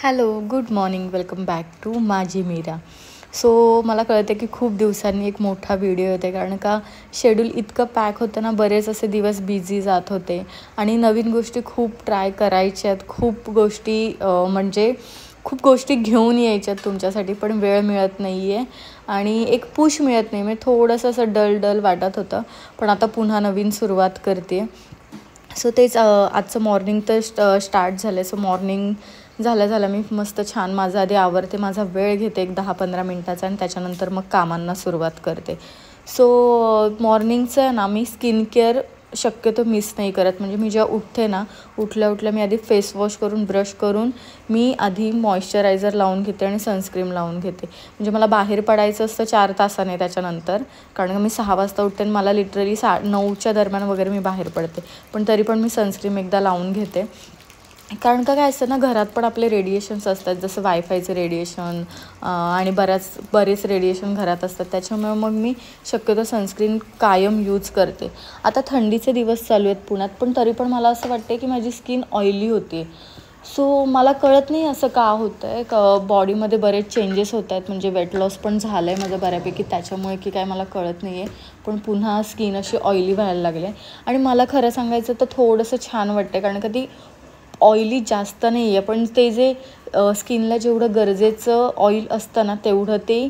Hello, good morning. Welcome back to माझी Meera. So मला कळते की खूप दिवसांनी एक मोठा व्हिडिओ येते, कारण का शेड्यूल इतकं पॅक होतं ना, बरेच असे दिवस बिझी जात होते आणि नवीन गोष्टी खूप ट्राय करायच्यात, खूप गोष्टी घेऊन यायच्यात तुमच्यासाठी, पण वेळ मिळत नाही आहे आणि एक पुश मिळत नाही. म्हणजे थोडंसं असं डल वाटत होतं, पण आता पुन्हा नवीन सुरुवात करते. सो तेच आजचं मॉर्निंग तर स्टार्ट झालं. सो मॉर्निंग झालं मी मस्त छान माझं आधी आवरते, माझा वेळ घेते एक 10-15 मिनटाचा आणि त्याच्यानंतर मग कामांना सुरुवात करते. सो मॉर्निंगचं ना मी स्किन केअर शक्यतो मिस नाही करत. म्हणजे मी जेव्हा उठते ना, उठल्या मी आधी फेस वॉश करून ब्रश करून मी आधी मॉइश्चरायझर लावून घेते आणि सनस्क्रीम लावून घेते. म्हणजे मला बाहेर पडायचं असतं 4 तासाने त्याच्यानंतर, कारण का मी 6 वाजता उठते आणि मला लिटरली 9च्या दरम्यान वगैरे मी बाहेर पडते. पण तरी पण मी सनस्क्रीम एकदा लावून घेते, कारण का काय असतं ना, घरात पण आपले रेडिएशन्स असतात, जसं वायफायचे रेडिएशन आणि बरेच रेडिएशन घरात असतात. त्याच्यामुळे मग मी शक्यतो सनस्क्रीन कायम यूज करते. आता थंडीचे दिवस चालू आहेत पुण्यात, पण तरी पण मला असं वाटते की माझी स्किन ऑइली होती. सो मला कळत नाही असं का होतं आहे. बॉडीमध्ये बरेच चेंजेस होत आहेत, म्हणजे वेट लॉस पण झालं आहे माझं बऱ्यापैकी, त्याच्यामुळे की काय मला कळत नाही आहे. पण पुन्हा स्किन अशी ऑइली व्हायला लागली आहे आणि मला खरं सांगायचं तर थोडंसं छान वाटतं, कारण का ती ऑइली जास्त नाही आहे, पण ते जे स्किनला जेवढं गरजेचं ऑइल असतं ना, तेवढं ते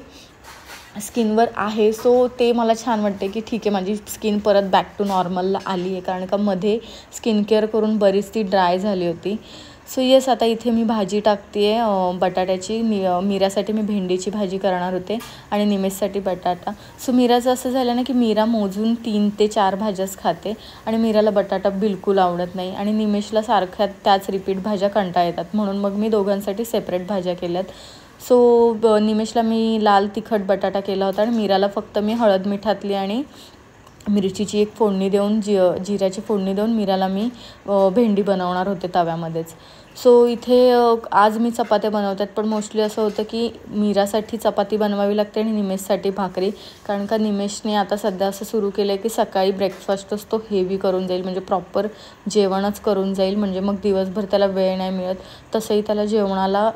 स्किनवर आहे. सो ते मला छान वाटते की ठीक आहे, माझी स्किन परत बॅक टू नॉर्मलला आली आहे, कारण का मध्ये स्किन केअर करून बरीच ती ड्राय झाली होती. सो येस, आता इथे मी भाजी टाकते आहे बटाट्याची. मीरासाठी मी भेंडीची भाजी करणार होते आणि निमेशसाठी बटाटा. सो मीराचं असं झालं ना की मीरा मोजून 3 ते 4 भाज्याच खाते आणि मीराला बटाटा बिलकुल आवडत नाही आणि निमेशला सारख्या त्याच रिपीट भाज्या कंटाळा येतात, म्हणून मग मी दोघांसाठी सेपरेट भाज्या केल्यात. सो निमेशला मी लाल तिखट बटाटा केला होता आणि मीराला फक्त मी हळद मिठातली आणि मिरचीची एक फोडणी देऊन जिऱ्याची फोडणी देऊन मीराला मी भेंडी बनवणार होते तव्यामध्येच. सो इथे आज मी चपात्या बनवतात, पण मोस्टली असं होतं की मीरासाठी चपाती बनवावी लागते आणि निमेशसाठी भाकरी, कारण का निमेशने आता सध्या असं सुरू केलं आहे की सकाळी ब्रेकफास्टच तो हेवी करून जाईल, म्हणजे प्रॉपर जेवणच करून जाईल, म्हणजे मग दिवसभर त्याला वेळ नाही मिळत. तसंही त्याला जेवणाला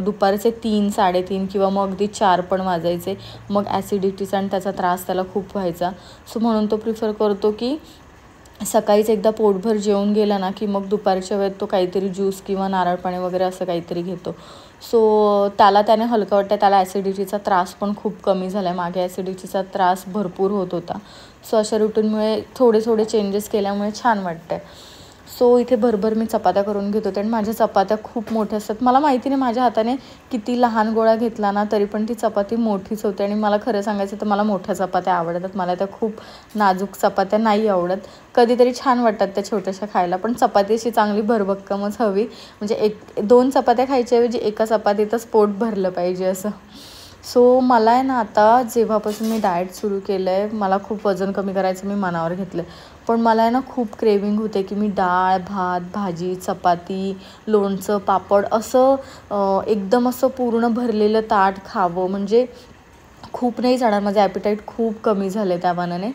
दुपारचे 3-3:30 किंवा मग अगदी 4 पण वाजायचे. मग ॲसिडिटीचा आणि त्याचा त्रास त्याला खूप व्हायचा. सो म्हणून तो प्रिफर करतो की सकाळीच एकदा पोटभर जेवून गेला ना की मग दुपारच्या वेळेत तो काहीतरी ज्यूस किंवा नारळ पाणी वगैरे असं काहीतरी घेतो. सो त्याने हलकं वाटतं. त्याला ॲसिडिटीचा त्रास पण खूप कमी झाला आहे. मागे ॲसिडिटीचा त्रास भरपूर होत होता. सो अशा रुटीनमुळे थोडे चेंजेस केल्यामुळे छान वाटतं आहे. सो इथे भरभर मी चपात्या करून घेत होते आणि माझ्या चपात्या खूप मोठ्या असतात. मला माहिती नाही माझ्या हाताने किती लहान गोळा घेतला ना, तरी पण ती चपाती मोठीच होते आणि मला खरं सांगायचं तर मला मोठ्या चपात्या आवडतात. मला त्या खूप नाजूक चपात्या नाही आवडत. कधीतरी छान वाटतात त्या छोट्याशा खायला, पण चपाती अशी चांगली भरभक्कमच हवी. म्हणजे 2 चपात्या खायच्याऐवजी एका चपातीतच पोट भरलं पाहिजे असं. सो मला आहे ना, आता जेव्हापासून मी डाएट सुरू केलं आहे, मला खूप वजन कमी करायचं मी मनावर घेतलं आहे. पण मला आहे ना खूप क्रेविंग होते की मी डाळ, भात, भाजी, चपाती, लोणचं, पापड असं एकदम असं पूर्ण भरलेलं ताट खावं. म्हणजे खूप नाही जाणार, माझं ॲपिटाईट खूप कमी झालं आहे त्या मानाने.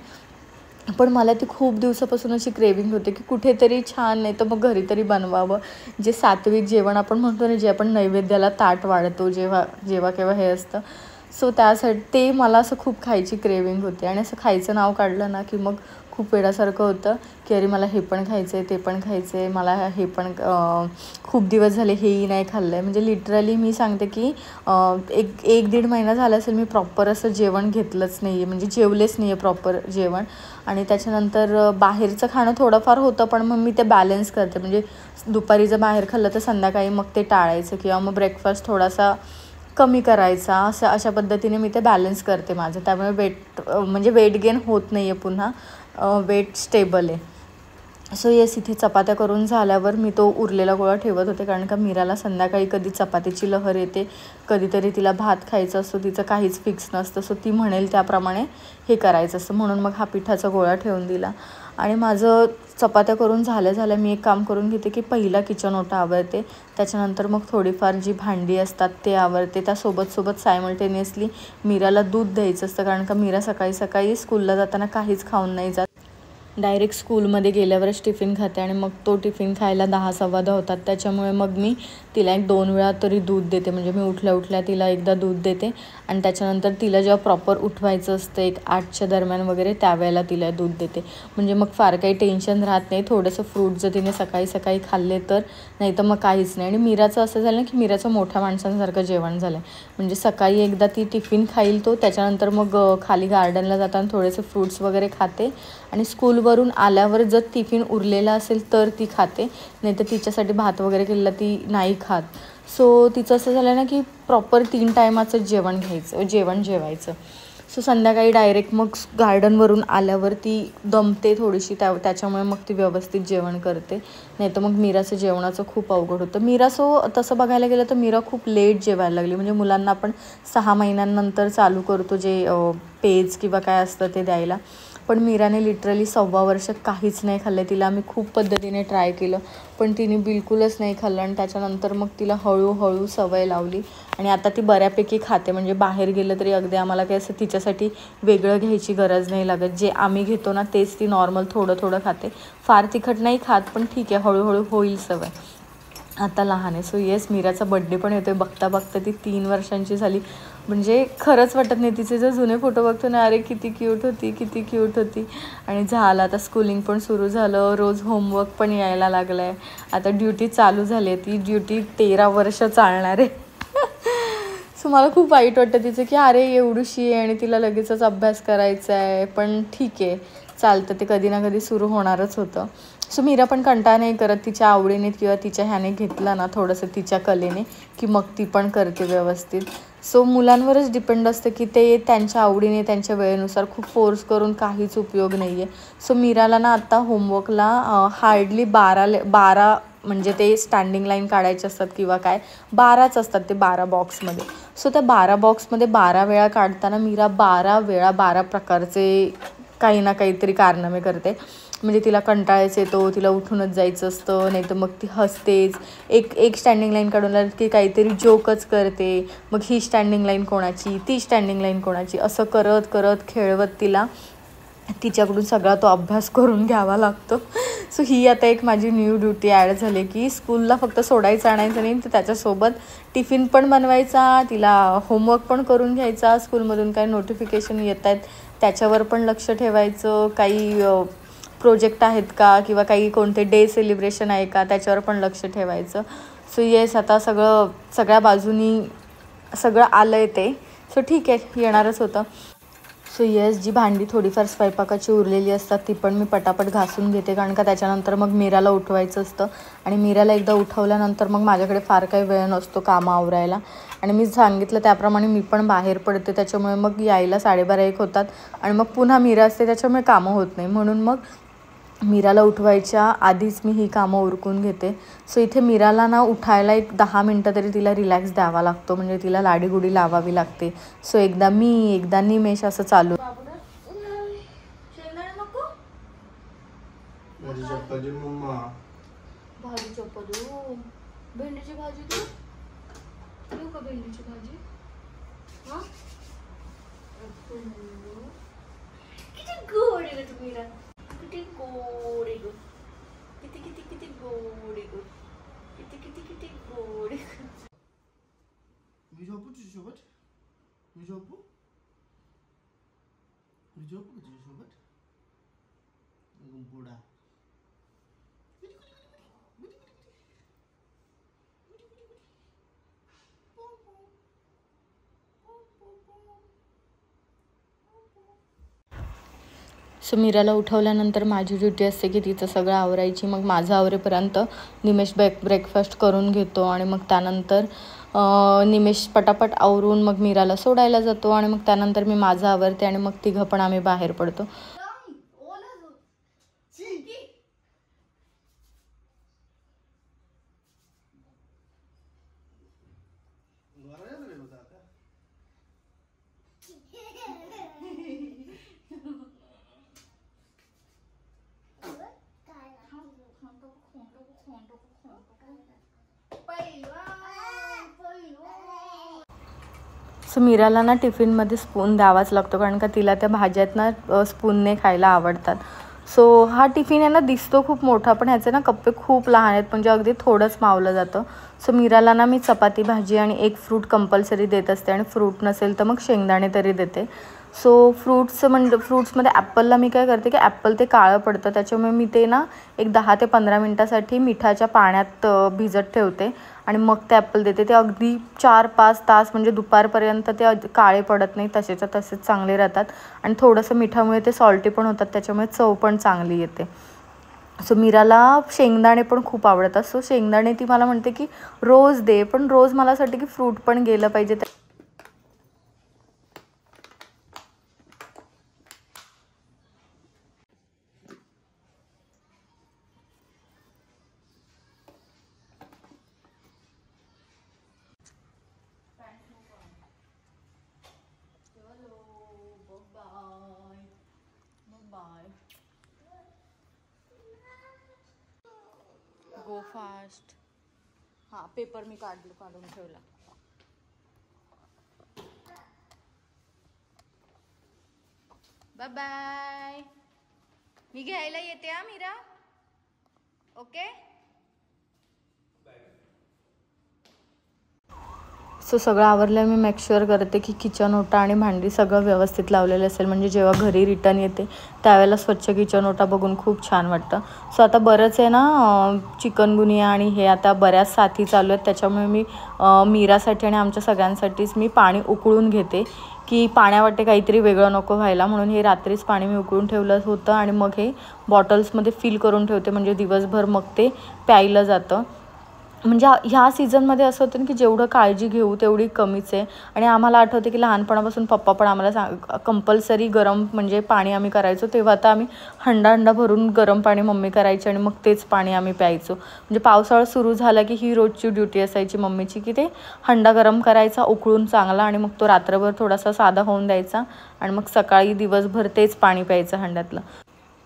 पण मला ती खूप दिवसापासून अशी क्रेविंग होते की कुठेतरी छान, नाही तर मग घरी तरी बनवावं. जे सात्विक जेवण आपण म्हणतो ना, जे आपण नैवेद्याला ताट वाढतो जेव्हा केव्हा हे असतं. सो त्यासाठी ते मला असं खूप खायची क्रेविंग होते आणि असं खायचं नाव काढलं ना की मग खूप वेळासारखं होतं की अरे मला हे पण खायचं आहे, ते पण खायचं आहे, मला हे पण खूप दिवस झाले हेही नाही खाल्लं आहे. म्हणजे लिटरली मी सांगते की 1-1.5 महिना झाला असेल मी प्रॉपर असं जेवण घेतलंच नाही आहे, म्हणजे जेवलेच नाही आहे प्रॉपर जेवण. आणि त्याच्यानंतर बाहेरचं खाणं थोडंफार होतं, पण मग मी ते बॅलन्स करते. म्हणजे दुपारी जर बाहेर खाल्लं तर संध्याकाळी मग ते टाळायचं किंवा मग ब्रेकफास्ट थोडासा कमी करायचा, अशा पद्धतीने मी ते बॅलन्स करते माझं. त्यामुळे वेट गेन होत नाही आहे, पुन्हा वेट स्टेबल आहे. सो येस, इथे चपात्या करून झाल्यावर मी तो उरलेला गोळा ठेवत होते, कारण का मीराला संध्याकाळी कधी चपातीची लहर येते, कधीतरी तिला भात खायचं असतो, तिचं काहीच फिक्स नसतं. सो ती म्हणेल त्याप्रमाणे हे करायचं असतं, म्हणून मग हा पिठाचा गोळा ठेवून दिला. आणि माझं चपात्या करून झाल्या मी एक काम करून घेते की पहिला किचन ओटा आवरते, त्याच्यानंतर मग थोडीफार जी भांडी असतात ते आवरते. त्यासोबत सायमल्टेनियसली मीराला दूध द्यायचं असतं, कारण का मीरा सकाळी स्कूलला जाताना काहीच खाऊन नाही जात. डायरेक्ट स्कूलमध्ये गेल्यावरच टिफिन खाते आणि मग तो टिफिन खायला 10-10:15 होतात. त्याच्यामुळे मग मी तिला 1-2 वेळा तरी दूध देते. म्हणजे मी उठल्या उठल्या तिला एकदा दूध देते आणि त्याच्यानंतर तिला जेव्हा प्रॉपर उठवायचं असतं 8च्या दरम्यान वगैरे त्यावेळेला तिला दूध देते. म्हणजे मग फार काही टेन्शन राहत नाही. थोडंसं फ्रूट जर तिने सकाळी सकाळी खाल्ले तर, नाही तर मग काहीच नाही. आणि मीराचं असं झालं की मीराचं मोठ्या माणसांसारखं जेवण झालं आहे. म्हणजे सकाळी एकदा ती टिफिन खाईल तो, त्याच्यानंतर मग खाली गार्डनला जाताना थोडेसे फ्रूट्स वगैरे खाते आणि स्कूलवरून आल्यावर जर टिफिन उरलेला असेल तर ती खाते, नाही तर तिच्यासाठी भात वगैरे केलेला ती नाही खात. सो तिचं असं झालं ना की प्रॉपर 3 टायमाचं जेवण जेवायचं. सो संध्याकाळी डायरेक्ट मग गार्डनवरून आल्यावर ती दमते थोडीशी, त्याच्यामुळे मग ती व्यवस्थित जेवण करते. नाही तर मग मीराचं जेवणाचं खूप अवघड होतं. मीरा तसं बघायला गेलं तर मीरा खूप लेट जेवायला लागली. म्हणजे मुलांना आपण 6 महिन्यांनंतर चालू करतो जे पेज किंवा काय असतं ते द्यायला, पण मीराने लिटरली 1.25 वर्ष काहीच नाही खाल्लं. तिला आम्ही खूप पद्धतीने ट्राय केलं पण तिने बिलकुलच नाही खाल्लं. आणि त्याच्यानंतर मग तिला हळूहळू सवय लावली आणि आता ती बऱ्यापैकी खाते. म्हणजे बाहेर गेलं तरी अगदी आम्हाला काही असं तिच्यासाठी वेगळं घ्यायची गरज नाही लागत. जे आम्ही घेतो ना तेच ती नॉर्मल थोडं थोडं खाते. फार तिखट नाही खात, पण ठीक आहे, हळूहळू होईल सवय. आता लहान आहे. सो येस, मीराचा बड्डे पण येतो आहे. बघता बघता ती 3 वर्षांची झाली. म्हणजे खरंच वाटत नाही. तिचे जर जुने फोटो बघतो ना, अरे किती क्यूट होती. आणि झालं आता स्कूलिंग पण सुरू झालं, रोज होमवर्क पण यायला लागलं आहे. आता ड्युटी चालू झाली आहे. ती ड्युटी 13 वर्ष चालणार आहे. सो मला खूप वाईट वाटतं तिचं की अरे एवढीशी आहे आणि तिला लगेचच अभ्यास करायचा आहे. पण ठीक आहे, चालतं, ते कधी ना कधी सुरू होणारच होतं. सो मीरा पण कंटाळा नाही करत. तिच्या आवडीने किंवा तिच्या ह्याने घेतलं ना थोडंसं तिच्या कलेने की मग ती पण करते व्यवस्थित. सो मुलांवरच डिपेंड असतं की ते त्यांच्या आवडीने त्यांच्या वेळेनुसार, खूप फोर्स करून काहीच उपयोग नाही आहे. सो मीराला ना आत्ता होमवर्कला हार्डली 12 म्हणजे ते स्टँडिंग लाईन काढायचे असतात किंवा काय 12च असतात ते 12 बॉक्समध्ये. सो त्या 12 बॉक्समध्ये 12 वेळा काढताना मीरा 12 वेळा 12 प्रकारचे काही ना काहीतरी कारनामे करते. म्हणजे तिला कंटाळाच येतो, तिला उठूनच जायचं असतं, नाही तर मग ती हसतेच. एक स्टँडिंग लाईन काढून की काहीतरी जोकच करते. मग ही स्टँडिंग लाईन कोणाची, ती स्टँडिंग लाईन कोणाची, असं करत करत खेळवत तिच्याकडून सगळा तो अभ्यास करून घ्यावा लागतो. सो ही आता एक माझी न्यू ड्युटी ॲड झाली की स्कूलला फक्त सोडायचं आणायचं नाही, तर त्याच्यासोबत टिफिन पण बनवायचा, तिला होमवर्क पण करून घ्यायचा, स्कूलमधून काही नोटिफिकेशन येत आहेत त्याच्यावर पण लक्ष ठेवायचं, काही प्रोजेक्ट आहेत का किंवा काही कोणते डे सेलिब्रेशन आहे का त्याच्यावर पण लक्ष ठेवायचं. सो येस, आता सगळ्या बाजूनी सगळं आलं आहे ते. सो ठीक आहे, येणारच होतं. सो येस, जी भांडी थोडीफार स्वयंपाकाची उरलेली असतात ती पण मी पटापट घासून घेते, कारण का त्याच्यानंतर मग मीराला उठवायचं असतं. आणि मीराला एकदा उठवल्यानंतर मग माझ्याकडे फार काही वेळ नसतो कामं आवरायला. आणि मी सांगितलं त्याप्रमाणे मी पण बाहेर पडते, त्याच्यामुळे मग यायला 12:30-1 होतात आणि मग पुन्हा मीरा असते, त्याच्यामुळे कामं होत नाही. म्हणून मग मीराला उठवायच्या आधीच मी ही कामं उरकून घेते. सो इथे मीराला ना उठायला एक 10 मिनटं तरी तिला रिलॅक्स द्यावा लागतो, म्हणजे तिला लाडीगुडी लावावी लागते. सो एकदा मी एकदा निमेष असं चालू. भाजी चपाती, भेंडीची भाजी देऊ का? भेंडीची भाजी किती गोड आहे ग मीरा, किती गोड आहे ग, किती किती किती गोड आहे ग, किती किती किती गोड आहे. मी झोपू तुझ्यासोबत, मी झोपू तुझ्यासोबत बुडा. सो मीराला उठवल्यानंतर माझी ड्युटी असते की तिचं सगळं आवरायची. मग माझं आवरेपर्यंत निमेश ब्रेकफास्ट करून घेतो आणि मग त्यानंतर निमेश पटापट आवरून मग मीराला सोडायला जातो आणि मग त्यानंतर मी माझं आवरते आणि मग तिघं पण आम्ही बाहेर पडतो. सो मीराला ना टिफिनमध्ये स्पून द्यावाच लागतो, कारण का तिला त्या भाज्यात ना स्पूनने खायला आवडतात. सो हा टिफिन आहे ना दिसतो खूप मोठा, पण ह्याचे ना कप्पे खूप लहान आहेत, म्हणजे अगदी थोडंच मावलं जातं. सो मीराला ना मी चपाती भाजी आणि एक फ्रूट कंपल्सरी देत असते, आणि फ्रूट नसेल तर मग शेंगदाणे तरी देते. सो फ्रूट्समध्ये ॲपलला मी काय करते की ॲपल ते काळं पडतं, त्याच्यामुळे मी ते ना एक 10 ते 15 मिनटासाठी मिठाच्या पाण्यात भिजत ठेवते आणि मग ते ॲपल देते. ते अगदी 4-5 तास म्हणजे दुपारपर्यंत ते काळे पडत नाही, तसेच्या तसेच चांगले राहतात. आणि थोडंसं मिठामुळे ते सॉल्टी पण होतात, त्याच्यामुळे चव पण चांगली येते. सो मीराला शेंगदाणे पण खूप आवडतात. सो शेंगदाणे ती मला म्हणते की रोज दे, पण रोज मला असं वाटतं की फ्रूट पण गेलं पाहिजे. गो फास्ट. हां, पेपर मी काढून ठेवला. Bye bye. मी घ्यायला येते हा मीरा. ओके. सो सगळं आवरलं. मी मेक शुअर करते की किचन ओटा आणि भांडी सगळं व्यवस्थित लावलेलं असेल, म्हणजे जेव्हा घरी रिटर्न येते त्यावेळेला स्वच्छ किचन ओटा बघून खूप छान वाटतं. सो आता बरंच आहे ना चिकनगुनिया आणि हे आता बऱ्याच साथी चालू आहेत, त्याच्यामुळे मी मीरासाठी आणि आमच्या सगळ्यांसाठीच मी पाणी उकळून घेते की पाण्यावाटे काहीतरी वेगळं नको व्हायला, म्हणून हे रात्रीच पाणी मी उकळून ठेवलं होतं आणि मग हे बॉटल्समध्ये फिल करून ठेवते, म्हणजे दिवसभर मग ते प्यायलं जातं. म्हणजे ह्या सीझनमध्ये असं होतं की जेवढं काळजी घेऊ तेवढी कमीच आहे. आणि आम्हाला आठवते की लहानपणापासून पप्पा पण आम्हाला कंपल्सरी गरम म्हणजे पाणी आम्ही करायचो, तेव्हा आता आम्ही हंडा भरून गरम पाणी मम्मी करायची आणि मग तेच पाणी आम्ही प्यायचो. म्हणजे पावसाळा सुरू झाला की ही रोजची ड्युटी असायची मम्मीची की ते हंडा गरम करायचा उकळून चांगला, आणि मग तो रात्रभर थोडासा साधा होऊन द्यायचा आणि मग सकाळी दिवसभर तेच पाणी प्यायचं हंड्यातलं.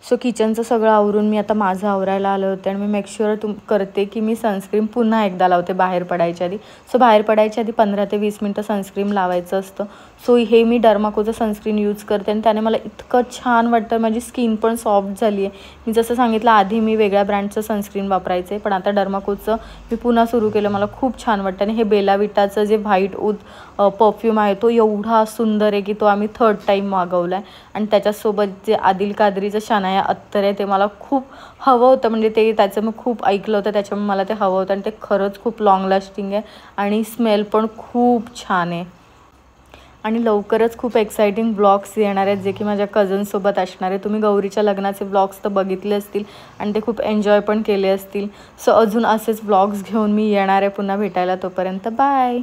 सो किचनचं सगळं आवरून मी आता माझं आवरायला आलं होते, आणि मी मेक शुअर करते की मी सनस्क्रीन पुन्हा एकदा लावते बाहेर पडायच्या आधी. सो बाहेर पडायच्या आधी 15 ते 20 मिनटं सनस्क्रीन लावायचं असतं. सो हे मी डर्माकोचं सनस्क्रीन यूज करते आणि त्याने मला इतकं छान वाटतं, माझी स्किन पण सॉफ्ट झाली आहे. मी जसं सांगितलं आधी मी वेगळ्या ब्रँडचं सनस्क्रीन वापरायचे, पण आता डर्माकोचं मी पुन्हा सुरू केलं. मला खूप छान वाटतं. आणि हे बेला विटाचं जे व्हाईट ऊद परफ्यूम आहे तो एवढा सुंदर आहे की तो आम्ही 3rd टाईम मागवला आहे. आणि त्याच्यासोबत जे आदिल कादरीचं शनाया अत्तर आहे ते मला खूप हवं होतं, म्हणजे ते त्याचं मी खूप ऐकलं होतं, त्याच्यामुळे मला ते हवं होतं. आणि ते खरंच खूप लाँग लास्टिंग आहे आणि स्मेल पण खूप छान आहे. आणि लवकरच खूप एक्साइटिंग ब्लॉग्स येणार आहेत जे की माझ्या कझनसोबत असणार आहे. तुम्ही गौरीच्या लग्नाचे ब्लॉग्स तर बघितले असतील आणि ते खूप एन्जॉय पण केले असतील. सो अजून असेच ब्लॉग्स घेऊन मी येणार आहे पुन्हा भेटायला. तोपर्यंत बाय.